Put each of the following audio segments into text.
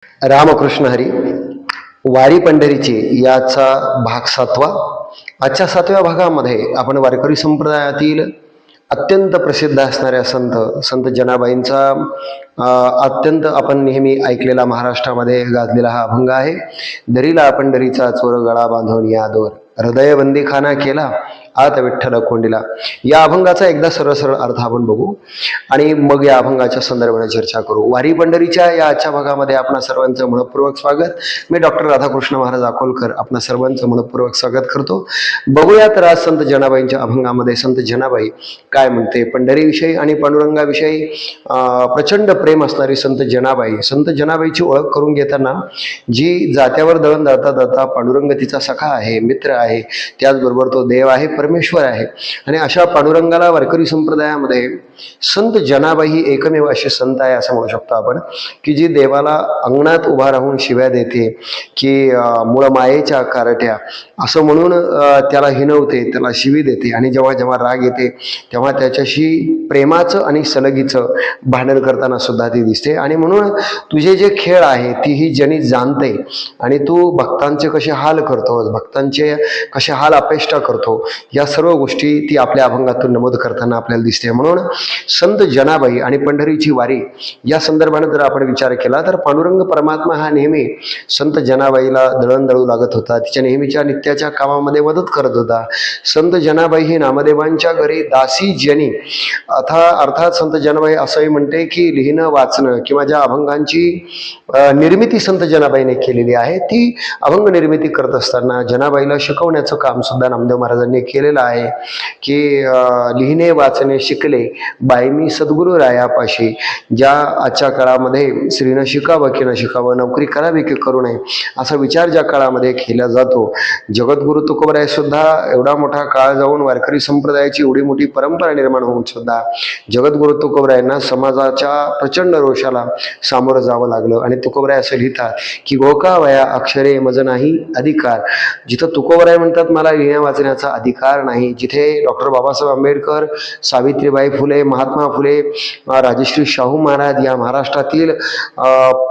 रामकृष्ण हरी. वारी पंढरीची याचा भाग 7वा. आजच्या 7व्या भागामध्ये आपण वारकरी संप्रदायातील अत्यंत प्रसिद्ध असणाऱ्या संत जनाबाईंचा अत्यंत आपण नेहमी ऐकलेला, महाराष्ट्रामध्ये गाजलेला हा अभंग आहे. दरीला पंढरीचा चोर गळा बांधून या दोर, हृदय बंदीखाना केला आत विठ्ठल कोंडीला. या अभंगाचा एकदा सरळ सरळ अर्थ आपण बघू आणि मग या अभंगाच्या संदर्भाने चर्चा करू. वारी पंढरीच्या या आजच्या भागामध्ये आपणा सर्वांचं मनपूर्वक स्वागत. मी डॉक्टर राधाकृष्ण महाराज अकोलकर आपणा सर्वांचं मनपूर्वक स्वागत करतो. बघूयात आज संत जनाबाईंच्या अभंगामध्ये संत जनाबाई काय म्हणते. पंढरीविषयी आणि पांडुरंगाविषयी प्रचंड प्रेम असणारी संत जनाबाईची ओळख करून घेताना जी जात्यावर दळण दळता दळता पांडुरंग तिचा सखा आहे, मित्र आहे, त्याचबरोबर तो देव आहे, परमेश्वर आहे. आणि अशा पांडुरंगाला वारकरी संप्रदायामध्ये संत जनाबाई ही एकमेव अशी संत आहे असं म्हणू शकतो आपण, की जी देवाला अंगणात उभा राहून शिव्या देते, की मूळ मायेच्या कारट्या असं म्हणून त्याला हिनवते, त्याला शिवी देते. आणि जेव्हा जेव्हा राग येते तेव्हा त्याच्याशी प्रेमाचं आणि सलगीचं भांडण करताना सुद्धा ती दिसते. आणि म्हणून तुझे जे खेळ आहे तीही जनी जाणते आणि तू भक्तांचे कसे हाल करतोस, भक्तांचे कसे हाल अपेष्टा करतो, या सर्व गोष्टी ती आपल्या अभंगातून नमूद करताना आपल्याला दिसते. म्हणून संत जनाबाई आणि पंढरीची वारी या संदर्भाने जर आपण विचार केला तर पांडुरंग परमात्मा हा नेहमी संत जनाबाईला दळण दळू लागत होता, तिच्या नेहमीच्या नित्याच्या कामामध्ये मदत करत होता. संत जनाबाई ही नामदेवांच्या घरी दासी जनी अर्थात संत जनाबाई असंही म्हणते की लिहिणं वाचणं किंवा ज्या अभंगांची निर्मिती संत जनाबाईने केलेली आहे ती अभंग निर्मिती करत असताना जनाबाईला शिकवण्याचं काम सुद्धा नामदेव महाराजांनी केलेलं आहे. की लिहिणे वाचणे शिकले बाई मी सद्गुरू रायापाशी, ज्या आजच्या काळामध्ये स्त्रीनं शिकावं की न शिकावं, नोकरी करावी की करू नये असा विचार ज्या काळामध्ये केला जातो. जगद्गुरु तुकोबराय सुद्धा एवढा मोठा काळ जाऊन वारकरी संप्रदायाची एवढी मोठी परंपरा निर्माण होऊन सुद्धा जगद्गुरु तुकोबरायांना समाजाच्या प्रचंड रोषाला सामोरं जावं लागलं. आणि तुकोबराय असं लिहितात की गोकावया अक्षरे मज नाही अधिकार. जिथं तुकोबराय म्हणतात मला लिहिण्या वाचण्याचा अधिकार नाही, जिथे डॉक्टर बाबासाहेब आंबेडकर, सावित्रीबाई फुले, महात्मा फुले, राजश्री शाहू महाराज या महाराष्ट्रातील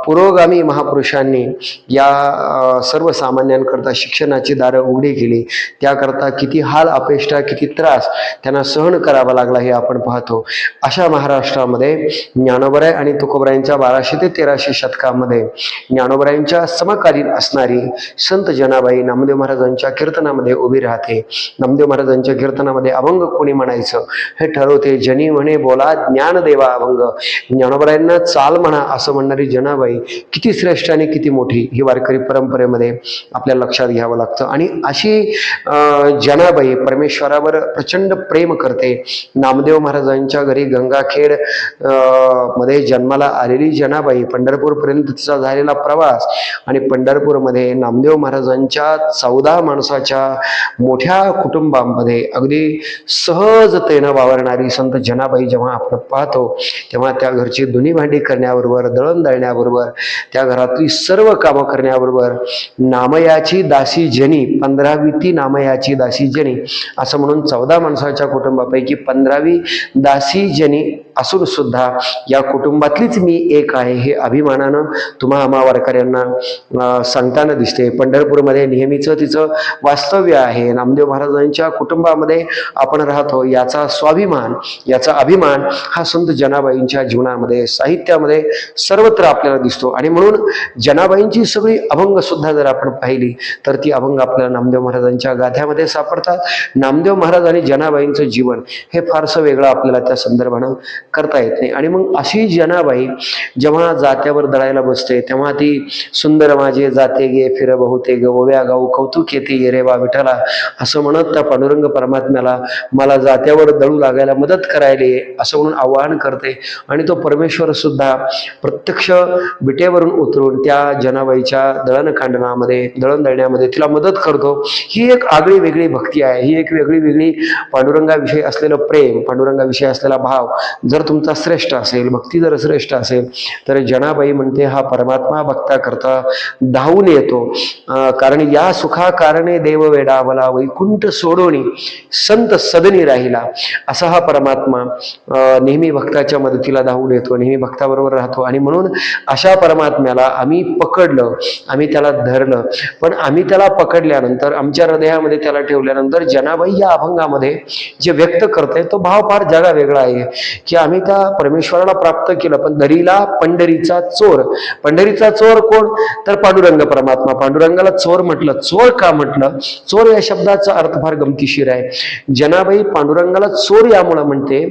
पुरोगामी महापुरुषांनी या सर्वसामान्यांकरता शिक्षणाची दारं उघडी केली, त्याकरता किती हाल अपेष्टा, किती त्रास त्यांना सहन करावा लागला हे आपण पाहतो. अशा महाराष्ट्रामध्ये ज्ञानोबराय आणि तुकोबरायांच्या 1200 ते 1300 शतकामध्ये ज्ञानोबरायांच्या समकालीन असणारी संत जनाबाई नामदेव महाराजांच्या कीर्तनामध्ये उभी राहते. नामदेव महाराजांच्या कीर्तनामध्ये अभंग कोणी म्हणायचं हे ठरवते. जनी म्हणे बोला ज्ञानदेवा अभंग, ज्ञानोबरायांना चाल म्हणा असं म्हणणारी जनाबाई किती श्रेष्ठ आणि किती मोठी ही वारकरी परंपरेमध्ये आपल्याला लक्षात घ्यावं लागतं. आणि अशी जनाबाई परमेश्वरावर प्रचंड प्रेम करते. नामदेव महाराजांच्या घरी गंगाखेड मध्ये जन्माला आलेली जनाबाई, पंढरपूरपर्यंत तिचा झालेला प्रवास आणि पंढरपूरमध्ये नामदेव महाराजांच्या 14 माणसाच्या मोठ्या कुटुंबामध्ये अगदी सहजतेनं वावरणारी संत जनाबाई जेव्हा आपण पाहतो तेव्हा त्या घरची धुनी भांडी करण्याबरोबर, दळण दळण्याबरोबर, त्या घरातली सर्व कामं करण्याबरोबर नामयाची दासी जनी, 15वी ती नामयाची दासी जनी असं म्हणून 14 माणसाच्या कुटुंबापैकी 15वी दासी जनी असून सुद्धा या कुटुंबातलीच मी एक आहे हे अभिमानानं तुम्हा आम्हा वारकऱ्यांना सांगताना दिसते. पंढरपूरमध्ये नेहमीचं तिचं वास्तव्य आहे. नामदेव महाराजांच्या कुटुंबामध्ये आपण राहतो याचा स्वाभिमान, याचा अभिमान हा संत जनाबाईंच्या जीवनामध्ये, साहित्यामध्ये सर्वत्र आपल्याला दिसतो. आणि म्हणून जनाबाईंची सगळी अभंग सुद्धा जर आपण पाहिली तर ती अभंग आपल्याला नामदेव महाराजांच्या गाथ्यामध्ये सापडतात. नामदेव महाराज आणि जनाबाईंचं जीवन हे फारसं वेगळं आपल्याला त्या संदर्भानं करता येत नाही. आणि मग अशी जनाबाई जेव्हा जात्यावर दळायला बसते तेव्हा ती सुंदर माझे जाते गे फिर बहुते ग ओव्या गाऊ कौतुक येते ये रे वा विठ्ठला असं म्हणत त्या पांडुरंग परमात्म्याला मला जात्यावर दळू लागायला मदत करायला असं म्हणून आवाहन करते. आणि तो परमेश्वर सुद्धा प्रत्यक्ष विटेवरून उतरून त्या जनाबाईच्या दळणकांडणामध्ये, दळण दळण्यामध्ये तिला मदत करतो. ही एक आगळी वेगळी भक्ती आहे. ही एक वेगळी वेगळी पांडुरंगाविषयी असलेलं प्रेम, पांडुरंगाविषयी असलेला भाव जर जर तुमचा श्रेष्ठ असेल, भक्ती जर श्रेष्ठ असेल, तर जनाबाई म्हणते हा परमात्मा भक्ता करता धावून येतो. कारण या सुखा कारणे देव वेडावला, वैकुंठ सोडोनी संत सदनी राहिला. असा हा परमात्मा नेहमी भक्ताच्या मदतीला धावून येतो, नेहमी भक्ताबरोबर राहतो. आणि म्हणून अशा परमात्म्याला आम्ही पकडलं, आम्ही त्याला धरलं. पण आम्ही त्याला पकडल्यानंतर, आमच्या हृदयामध्ये त्याला ठेवल्यानंतर जनाबाई या अभंगामध्ये जे व्यक्त करते तो भाव फार जगा वेगळा आहे, की आम्ही त्या परमेश्वराला प्राप्त केलं, पण दरीला पंढरीचा चोर. पंढरीचा चोर कोण? तर पांडुरंग परमात्मा. पांडुरंगाला चोर म्हटलं. चोर का म्हटलं? चोर या शब्दाचा अर्थ फार गमतीशीर आहे. जनाबाई पांडुरंगाला चोर यामुळे म्हणते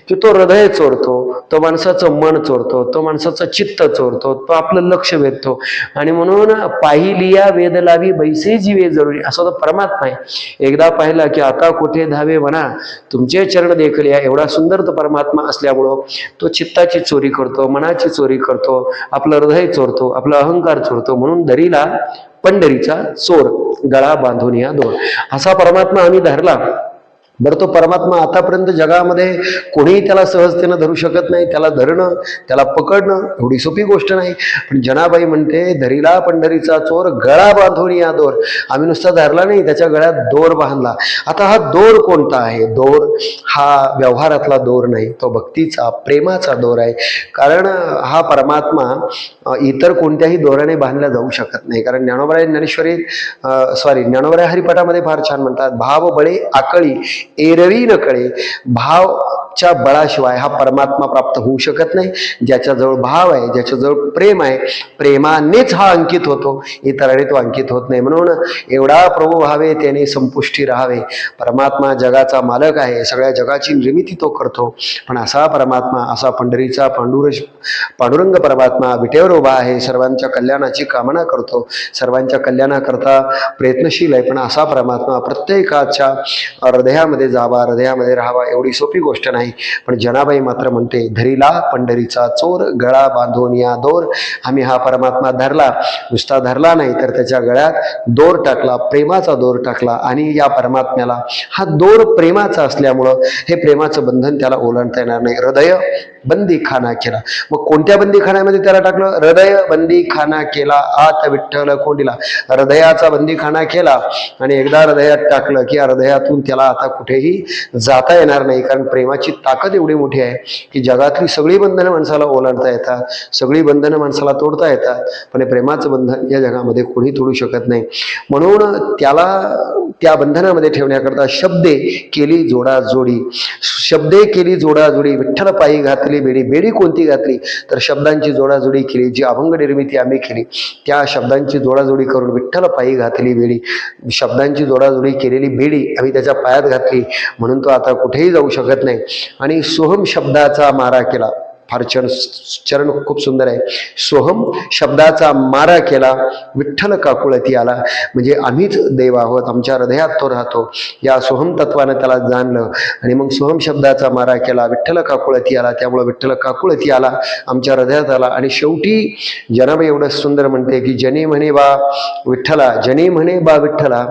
की तो हृदय चोरतो, तो माणसाचं मन चोरतो, तो माणसाचं चित्त चोरतो, तो आपलं लक्ष वेधतो. आणि म्हणून पाहिलिया वेद लावी बैसे जीवे जरुरी, असा तो परमात्मा आहे. एकदा पाहिला की आता कुठे धावे म्हणा, तुमचे चरण देखलिया. एवढा सुंदर तो परमात्मा असल्यामुळं तो चित्ताची चोरी करतो, मनाची चोरी करतो, आपलं हृदय चोरतो, आपला अहंकार चोरतो. म्हणून दरीला पंढरीचा चोर, गळा बांधून या दोर, असा परमात्मा आम्ही धरला. बरं, तो परमात्मा आतापर्यंत जगामध्ये कोणीही त्याला सहजतेनं धरू शकत नाही. त्याला धरणं, त्याला पकडणं एवढी सोपी गोष्ट नाही. पण जनाबाई म्हणते धरीला पंढरीचा चोर, गळा बांधून या दोर. आम्ही नुसता धरला नाही, त्याच्या गळ्यात दोर बांधला. आता हा दोर कोणता आहे? दोर हा व्यवहारातला दोर नाही, तो भक्तीचा, प्रेमाचा दोर आहे. कारण हा परमात्मा इतर कोणत्याही दोराने बांधला जाऊ शकत नाही. कारण ज्ञानोबराय ज्ञानोबराय हरिपाठामध्ये फार छान म्हणतात, भाव बळे आकळी एरवी न कळे. भावच्या बळाशिवाय हा परमात्मा प्राप्त होऊ शकत नाही. ज्याच्याजवळ भाव आहे, ज्याच्याजवळ प्रेम आहे, प्रेमानेच हा अंकित होतो, इतरांनी तो अंकित होत नाही. म्हणून एवढा प्रभू व्हावे त्याने संपुष्टी राहावे. परमात्मा जगाचा मालक आहे, सगळ्या जगाची निर्मिती तो करतो. पण असा परमात्मा, असा पंढरीचा पांडुरंग परमात्मा विटेवर उभा आहे, सर्वांच्या कल्याणाची कामना करतो, सर्वांच्या कल्याणाकरता प्रयत्नशील आहे. पण असा परमात्मा प्रत्येकाच्या हृदयामध्ये जावा, हृदयामध्ये राहावा एवढी सोपी गोष्ट नाही. पण जनाबाई मात्र म्हणते धरीला पंढरीचा चोर, गळा बांधून या दोर. आम्ही हा परमात्मा धरला, नुसता धरला नाही तर त्याच्या गळ्यात दोर टाकला, प्रेमाचा दोर टाकला. आणि या परमात्म्याला हा दोर प्रेमाचा असल्यामुळं हे प्रेमाचं बंधन त्याला ओलांडता येणार नाही. हृदय बंदीखाना केला. मग कोणत्या बंदीखान्यामध्ये त्याला टाकलं? हृदय बंदीखाना केला आत विठ्ठल कोंडीला. हृदयाचा बंदीखाना केला आणि एकदा हृदयात टाकलं की हृदयातून त्याला आता कुठेही जाता येणार नाही. कारण प्रेमाची ताकद एवढी मोठी आहे की जगातली सगळी बंधनं माणसाला ओलांडता येतात, सगळी बंधनं माणसाला तोडता येतात, पण हे प्रेमाचं बंधन या जगामध्ये कोणी तोडू शकत नाही. म्हणून त्याला त्या बंधनामध्ये ठेवण्याकरता शब्दे केली जोडाजोडी. शब्दे केली जोडाजोडी, विठ्ठल पायी घातली बेडी. बेडी कोणती घातली? तर शब्दांची जोडाजोडी केली. जी अभंग निर्मिती आम्ही केली त्या शब्दांची जोडाजोडी करून विठ्ठल पायी घातली बेडी. शब्दांची जोडाजोडी केलेली बेडी आम्ही त्याच्या पायात घातली, म्हणून तो आता कुठेही जाऊ शकत नाही. आणि सोहम शब्दाचा मारा केला. फार चरण खूप सुंदर आहे. सोहम शब्दाचा मारा केला, विठ्ठल काकुळती आला. म्हणजे आम्हीच देव आहोत, आमच्या हृदयात तो राहतो. या सोहम तत्वानं त्याला जाणलं आणि मग सोहम शब्दाचा मारा केला, विठ्ठल काकुळती आला. त्यामुळे विठ्ठल काकुळती आला, आमच्या हृदयात आला. आणि शेवटी जनाबाई एवढं सुंदर म्हणते की जनी म्हणे बा विठ्ठला, जनी म्हणे बा विठ्ठला,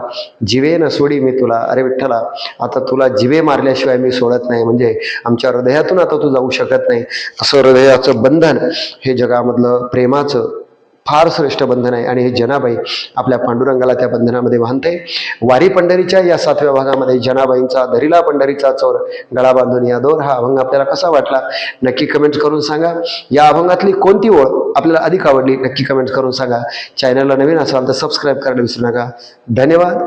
जिवे न सोडी मी तुला. अरे विठ्ठला, आता तुला जिवे मारल्याशिवाय मी सोडत नाही. म्हणजे आमच्या हृदयातून आता तू जाऊ शकत नाही. असं हृदयाचं बंधन हे जगामधलं प्रेमाचं फार श्रेष्ठ बंधन आहे. आणि हे जनाबाई आपल्या पांडुरंगाला त्या बंधनामध्ये बांधते. वारी पंढरीच्या या 7व्या भागामध्ये जनाबाईंचा धरीला पंढरीचा चोर, गळा बांधून या दोर हा अभंग आपल्याला कसा वाटला नक्की कमेंट करून सांगा. या अभंगातली कोणती ओळ आपल्याला अधिक आवडली नक्की कमेंट करून सांगा. चॅनलला नवीन असाल तर सबस्क्राईब करायला विसरू नका. धन्यवाद.